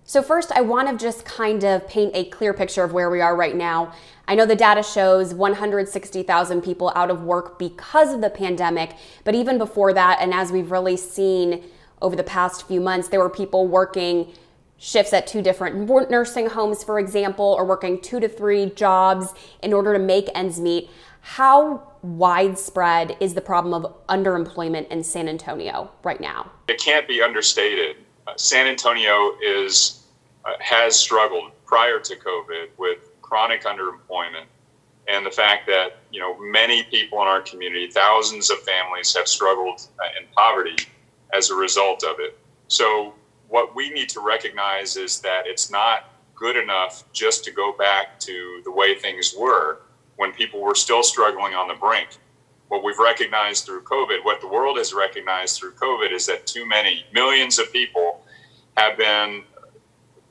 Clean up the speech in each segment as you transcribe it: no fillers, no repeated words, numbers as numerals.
So first, I want to just kind of paint a clear picture of where we are right now. I know the data shows 160,000 people out of work because of the pandemic, but even before that, and as we've really seen over the past few months, there were people working shifts at 2 different nursing homes, for example, or working 2 to 3 jobs in order to make ends meet. How widespread is the problem of underemployment in San Antonio right now? It can't be understated. San Antonio has struggled prior to COVID with chronic underemployment, and the fact that many people in our community, thousands of families, have struggled in poverty as a result of it. So what we need to recognize is that it's not good enough just to go back to the way things were when people were still struggling on the brink. What we've recognized through COVID, what the world has recognized through COVID, is that too many millions of people have been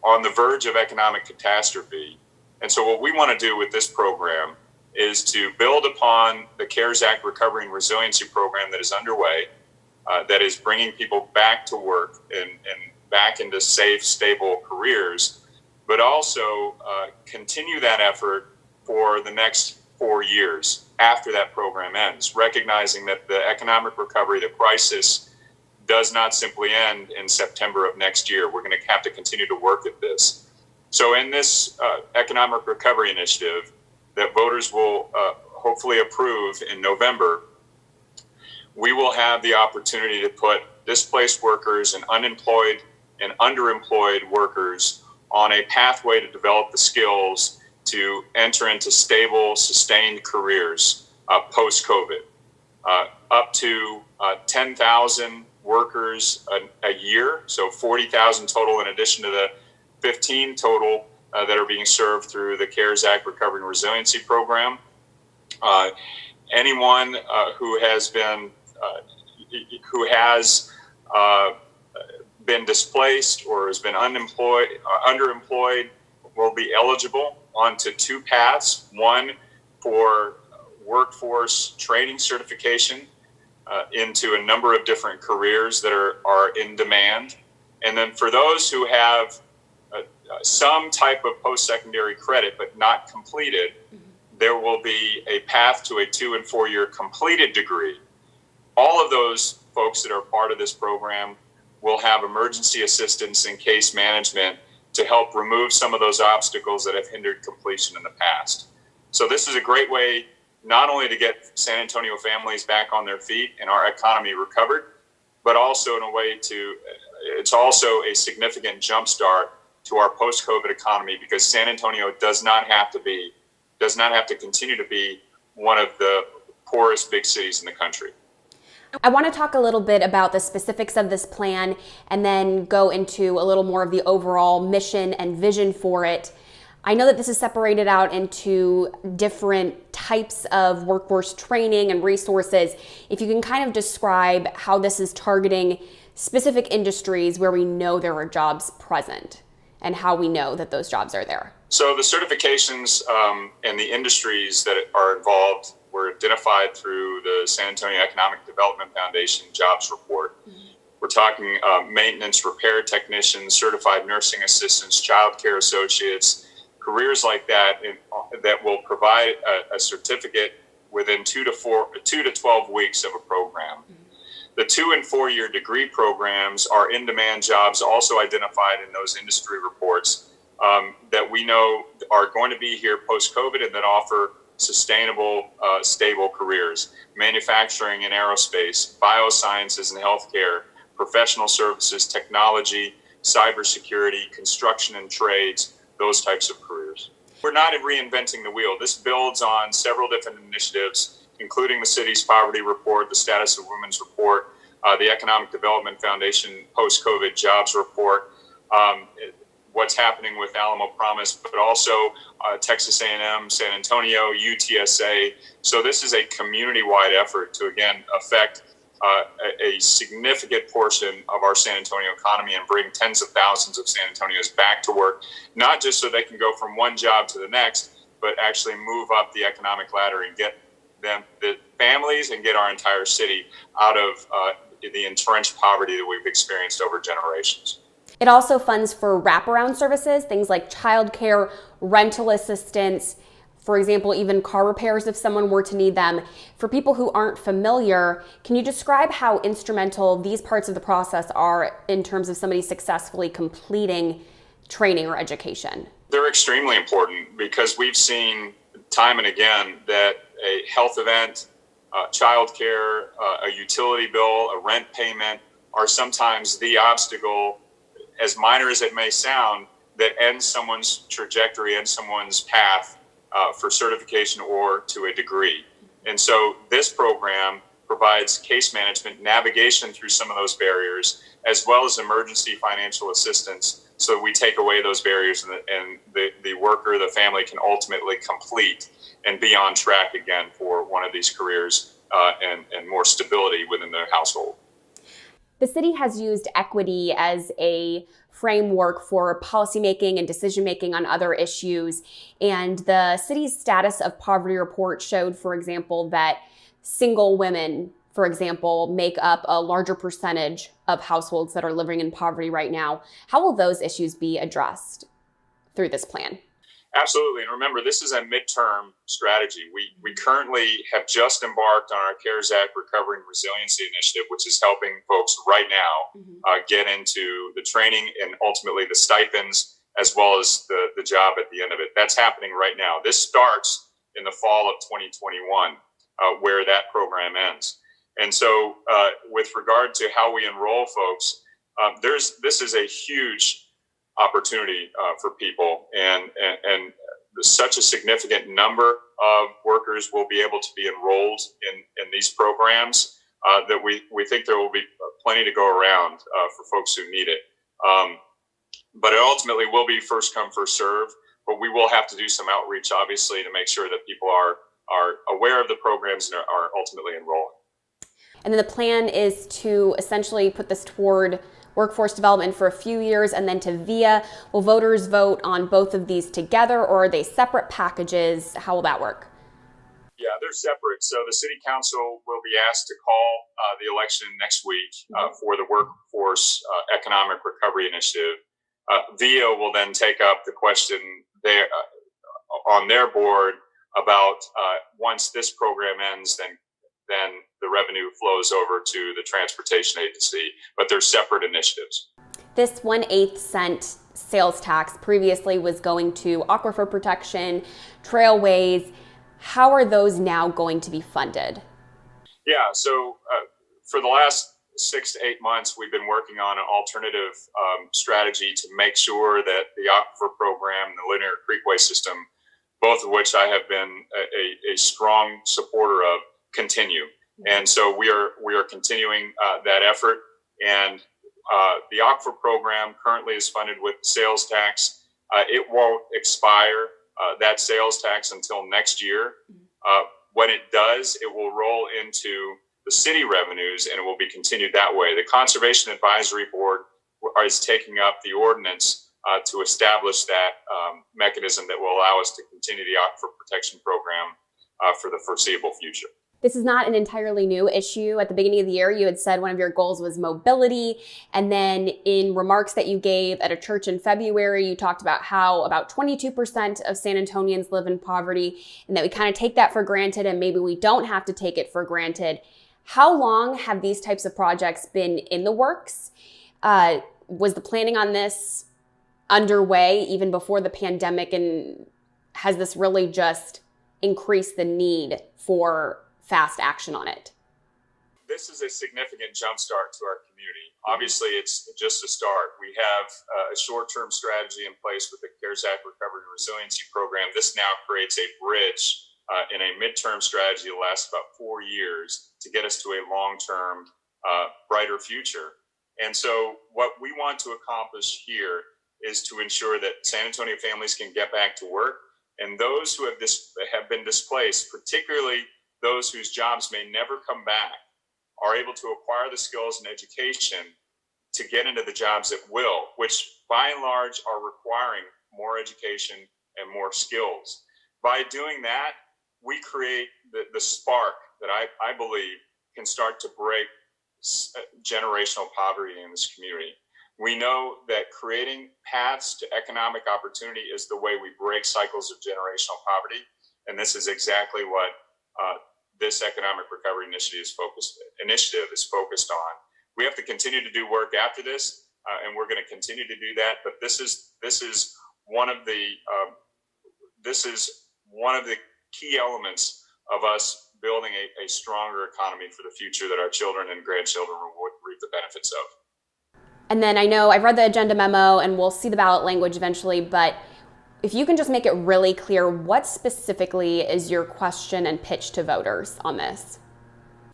on the verge of economic catastrophe. And so what we want to do with this program is to build upon the CARES Act Recovery and Resiliency Program that is underway, that is bringing people back to work and back into safe, stable careers, but also continue that effort for the next 4 years after that program ends, recognizing that the economic recovery, the crisis, does not simply end in September of next year. We're going to have to continue to work at this. So in this economic recovery initiative that voters will hopefully approve in November, we will have the opportunity to put displaced workers and unemployed and underemployed workers on a pathway to develop the skills to enter into stable, sustained careers post-COVID. Up to 10,000 workers a year, so 40,000 total in addition to the 15 total that are being served through the CARES Act Recovery and Resiliency Program. Anyone who has been displaced or has been underemployed will be eligible onto 2 paths. One for workforce training certification into a number of different careers that are in demand. And then for those who have some type of post-secondary credit but not completed, there will be a path to a 2 and 4 year completed degree. All of those folks that are part of this program will have emergency assistance and case management to help remove some of those obstacles that have hindered completion in the past. So this is a great way not only to get San Antonio families back on their feet and our economy recovered, but also in a way it's also a significant jumpstart to our post-COVID economy, because San Antonio does not have to continue to be one of the poorest big cities in the country. I want to talk a little bit about the specifics of this plan and then go into a little more of the overall mission and vision for it. I know that this is separated out into different types of workforce training and resources. If you can kind of describe how this is targeting specific industries where we know there are jobs present and how we know that those jobs are there. So the certifications and the industries that are involved were identified through the San Antonio Economic Development Foundation jobs report. We're talking maintenance, repair technicians, certified nursing assistants, child care associates, careers like that that will provide a certificate within 2 to 12 weeks of a program. The 2 and 4 year degree programs are in-demand jobs also identified in those industry reports that we know are going to be here post-COVID and that offer sustainable, stable careers. Manufacturing and aerospace, biosciences and healthcare, professional services, technology, cybersecurity, construction and trades, those types of careers. We're not reinventing the wheel. This builds on several different initiatives, including the city's poverty report, the status of women's report, the Economic Development Foundation post-COVID jobs report, what's happening with Alamo Promise, but also Texas A&M, San Antonio, UTSA. So this is a community-wide effort to, again, affect a significant portion of our San Antonio economy and bring tens of thousands of San Antonians back to work, not just so they can go from one job to the next, but actually move up the economic ladder and get the families and get our entire city out of the entrenched poverty that we've experienced over generations. It also funds for wraparound services, things like childcare, rental assistance, for example, even car repairs if someone were to need them. For people who aren't familiar, can you describe how instrumental these parts of the process are in terms of somebody successfully completing training or education? They're extremely important because we've seen time and again that a health event, childcare, a utility bill, a rent payment are sometimes the obstacle, as minor as it may sound, that ends someone's trajectory, ends someone's path for certification or to a degree. And so this program provides case management, navigation through some of those barriers, as well as emergency financial assistance, so that we take away those barriers and the worker, the family can ultimately complete and be on track again for one of these careers and more stability within their household. The city has used equity as a framework for policymaking and decision-making on other issues. And the city's status of poverty report showed, for example, that single women, for example, make up a larger percentage of households that are living in poverty right now. How will those issues be addressed through this plan? Absolutely. And remember, this is a midterm strategy. We currently have just embarked on our CARES Act Recovery and Resiliency Initiative, which is helping folks right now get into the training and ultimately the stipends, as well as the job at the end of it. That's happening right now. This starts in the fall of 2021, where that program ends. And so with regard to how we enroll folks, this is a huge opportunity for people, and such a significant number of workers will be able to be enrolled in these programs that we think there will be plenty to go around for folks who need it. But it ultimately will be first come, first serve, but we will have to do some outreach, obviously, to make sure that people are aware of the programs and are ultimately enrolling. And then the plan is to essentially put this toward workforce development for a few years and then to VIA. Will voters vote on both of these together, or are they separate packages? How will that work? Yeah, they're separate. So the city council will be asked to call the election next week for the Workforce Economic Recovery Initiative. VIA will then take up the question there on their board about once this program ends, then the revenue flows over to the transportation agency, but they're separate initiatives. This 1/8 cent sales tax previously was going to aquifer protection, trailways. How are those now going to be funded? Yeah, so for the last 6 to 8 months, we've been working on an alternative strategy to make sure that the aquifer program and the linear creekway system, both of which I have been a strong supporter of, continue. And so we are continuing that effort. And the Aquifer program currently is funded with sales tax. It won't expire, that sales tax, until next year. When it does, it will roll into the city revenues and it will be continued that way. The Conservation Advisory Board is taking up the ordinance to establish that mechanism that will allow us to continue the Aquifer protection program for the foreseeable future. This is not an entirely new issue. At the beginning of the year, you had said one of your goals was mobility. And then in remarks that you gave at a church in February, you talked about how about 22% of San Antonians live in poverty and that we kind of take that for granted and maybe we don't have to take it for granted. How long have these types of projects been in the works? Was the planning on this underway even before the pandemic, and has this really just increased the need for fast action on it? This is a significant jumpstart to our community. Obviously, it's just a start. We have a short-term strategy in place with the CARES Act Recovery and Resiliency Program. This now creates a bridge in a midterm strategy that lasts about 4 years to get us to a long-term, brighter future. And so what we want to accomplish here is to ensure that San Antonio families can get back to work, and those who have been displaced, particularly those whose jobs may never come back, are able to acquire the skills and education to get into the jobs that will, which by and large are requiring more education and more skills. By doing that, we create the spark that I believe can start to break generational poverty in this community. We know that creating paths to economic opportunity is the way we break cycles of generational poverty. And this is exactly what this economic recovery initiative is focused on. We have to continue to do work after this, and we're going to continue to do that. But this is one of the key elements of us building a stronger economy for the future that our children and grandchildren will reap the benefits of. And then I know I've read the agenda memo and we'll see the ballot language eventually, but if you can just make it really clear, what specifically is your question and pitch to voters on this?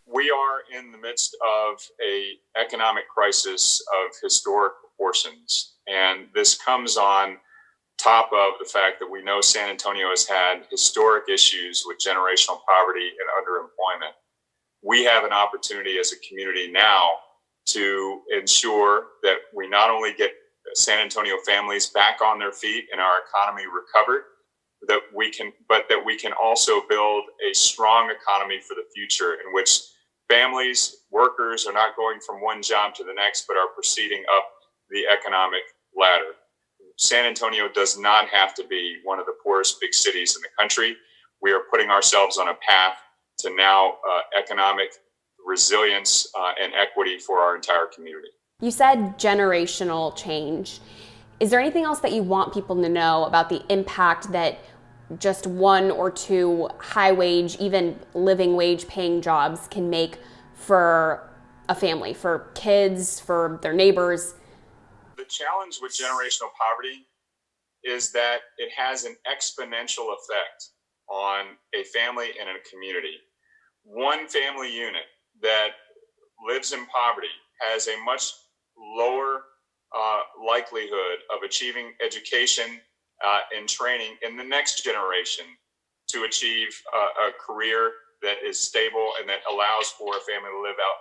We are in the midst of an economic crisis of historic proportions, and this comes on top of the fact that we know San Antonio has had historic issues with generational poverty and underemployment. We have an opportunity as a community now to ensure that we not only get San Antonio families back on their feet and our economy recovered, but that we can also build a strong economy for the future in which families, workers are not going from one job to the next, but are proceeding up the economic ladder. San Antonio does not have to be one of the poorest big cities in the country. We are putting ourselves on a path to now economic resilience and equity for our entire community. You said generational change. Is there anything else that you want people to know about the impact that just one or two high wage, even living wage paying jobs can make for a family, for kids, for their neighbors? The challenge with generational poverty is that it has an exponential effect on a family and a community. One family unit that lives in poverty has a much lower likelihood of achieving education and training in the next generation to achieve a career that is stable and that allows for a family to live out,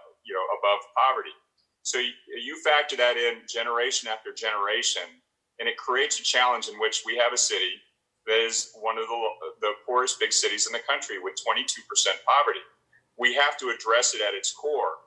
above poverty. So you factor that in generation after generation, and it creates a challenge in which we have a city that is one of the poorest big cities in the country with 22% poverty. We have to address it at its core.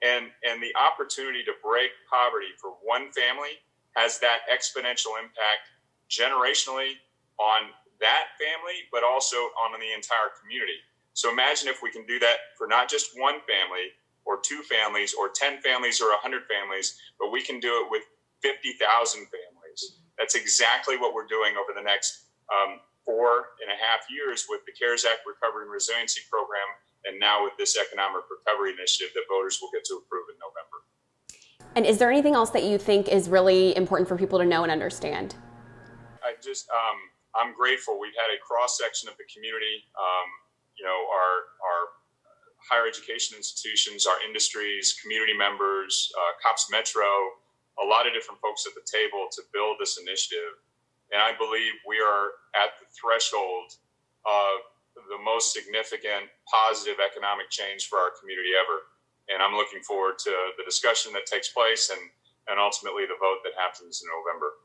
And the opportunity to break poverty for one family has that exponential impact generationally on that family, but also on the entire community. So imagine if we can do that for not just one family or two families or 10 families or 100 families, but we can do it with 50,000 families. That's exactly what we're doing over the next 4.5 years with the CARES Act Recovery and Resiliency Program, and now with this economic recovery initiative that voters will get to approve in November. And is there anything else that you think is really important for people to know and understand? I'm grateful. We've had a cross-section of the community, our higher education institutions, our industries, community members, COPS Metro, a lot of different folks at the table to build this initiative. And I believe we are at the threshold of the most significant positive economic change for our community ever. And I'm looking forward to the discussion that takes place and ultimately the vote that happens in November.